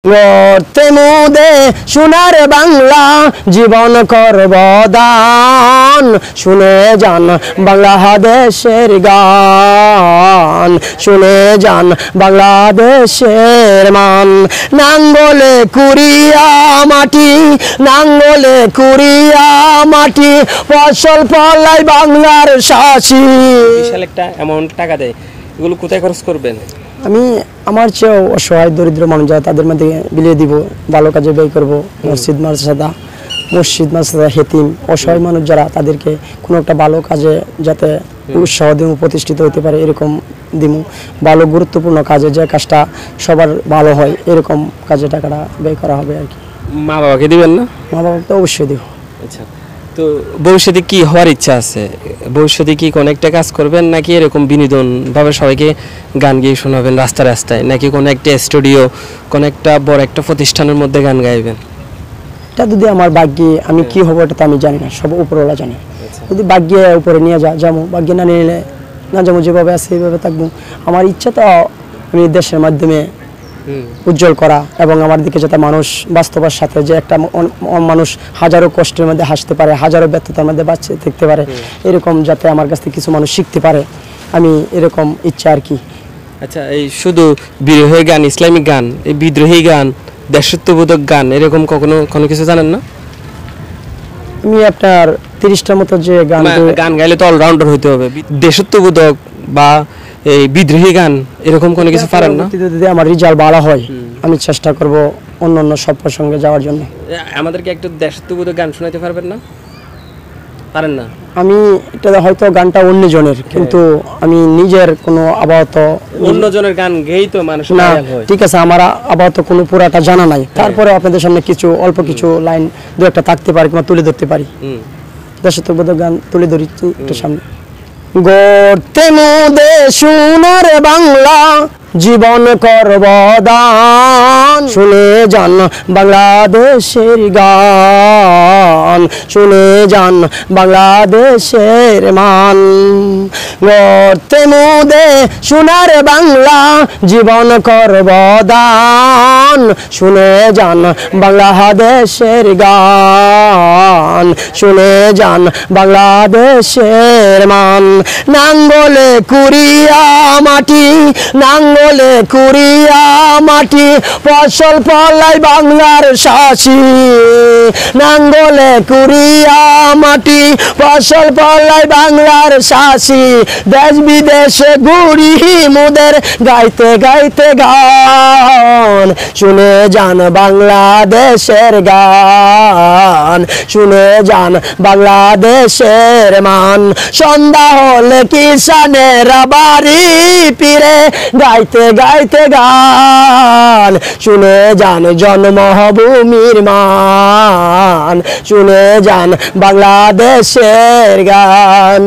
গড়তে মুদে সোনার বাংলা জীবন করব দান, শুনে যান বাংলাদেশের গান, শুনে যান বাংলাদেশের মান। নাঙ্গলে কুড়িয়া মাটি, নাঙ্গলে কুড়িয়া মাটি, ফসল ফলাই বাংলার শাসি। বিশাল একটা অ্যামাউন্ট টাকা দেয়, এগুলো কোথায় খরচ করবেন? আমি আমার চেয়েও অসহায় দরিদ্র মানুষ যারা তাদের মধ্যে বিলিয়ে দিব, ভালো কাজে ব্যয় করব। মসজিদ মাদ্রাসা হেতিম অসহায় মানুষ যারা, তাদেরকে কোনো একটা ভালো কাজে যাতে উৎসাহ দিব, প্রতিষ্ঠিত হতে পারে এরকম দিব। ভালো গুরুত্বপূর্ণ কাজে, যে কাজটা সবার ভালো হয় এরকম কাজে টাকাটা ব্যয় করা হবে আর কি। মা বাবাকে দিবেন না? মা বাবাকে তো অবশ্যই দিব। আচ্ছা, তো ভবিষ্যতে কি হওয়ার ইচ্ছা আছে? ভবিষ্যতে কি কোনো একটা কাজ করবেন, নাকি এরকম বিনোদন ভাবে সবাইকে গান গিয়ে শোনাবেন রাস্তায় রাস্তায়, নাকি কোনো একটা স্টুডিও, কোনো একটা বড় একটা প্রতিষ্ঠানের মধ্যে গান গাইবেন? এটা যদি আমার ভাগ্যে, আমি কি হবো এটা তো আমি জানি না, সব উপরওয়ালা জানে। যদি ভাগ্যে উপরে নিয়ে যাবো, ভাগ্যে না নিলে না যাবো, যেভাবে আছে এইভাবে থাকবো। আমার ইচ্ছা তো আমি দেশের মাধ্যমে উজ্জ্বল করা, এবং আমার দিকে যাতে মানুষ বাস্তবের সাথে, যে একটা মানুষ হাজারো কষ্টের মধ্যে হাসতে পারে, হাজারো ব্যর্থতার মধ্যে বাঁচতে থাকতে পারে, এরকম যাতে আমার কাছ থেকে কিছু মানুষ শিখতে পারে, আমি এরকম ইচ্ছা আর কি। আচ্ছা, এই শুধু বিরোহী গান, ইসলামিক গান, এই বিদ্রোহী গান, দেশাত্মবোধক গান, এরকম কোনো কিছু জানেন না? আমি আপনার 30টার মতো যে গান গাইলে তো অলরাউন্ডার হইতে হবে। দেশাত্মবোধক বা এই বিদ্রোহী গান এরকম কোনো কিছু পারেন না? যদি আমার রেজাল্ট ভালো হয়, আমি চেষ্টা করব অন্য সব প্রসঙ্গে যাওয়ার জন্য। আমাদেরকে একটু দেশাত্মবোধক গান শোনাতে পারবেন না? পারেন না? আমি এটা হয়তো গানটা অন্যজনের, কিন্তু আমি নিজের কোনো আপাতত অন্যজনের গান গেয়েই তো মানুষ না। ঠিক আছে, আমার আপাতত কোনো পুরাটা জানা নাই, তারপরে আপনাদের সামনে কিছু অল্প কিছু লাইন দু একটা থাকতে পারি, কিংবা তুলে ধরতে পারি। দেশাত্মবোধক গান তুলে ধরি একটু সামনে। গড়তে মুদে সোনার বাংলা জীবন করব দান, শুনে যান বাংলাদেশের গান, শুনে যান বাংলাদেশের মান। গড়তে মুদে সোনার বাংলা জীবন করব দান, শুনে যান বাংলাদেশের গান, শুনে যান বাংলাদেশের মান। নাঙ্গলে কুড়িয়া মাটি, নাঙ্গলে কুড়িয়া মাটি, ফসল ফলাই বাংলার শাসি। নাঙ্গলে কুড়িয়া মাটি, ফসল ফলাই বাংলার শাসি। দেশ বিদেশে ঘুরি মুদের গাইতে গাইতে গান, শুনে যান বাংলাদেশের গান, শুনে যান বাংলাদেশের মান। সন্ধ্যা হলে কিষানেরা বাড়ি ফিরে গাইতে গাইতে গান, শুনে যান জন্মভূমির মান, শুনে যান বাংলাদেশের গান।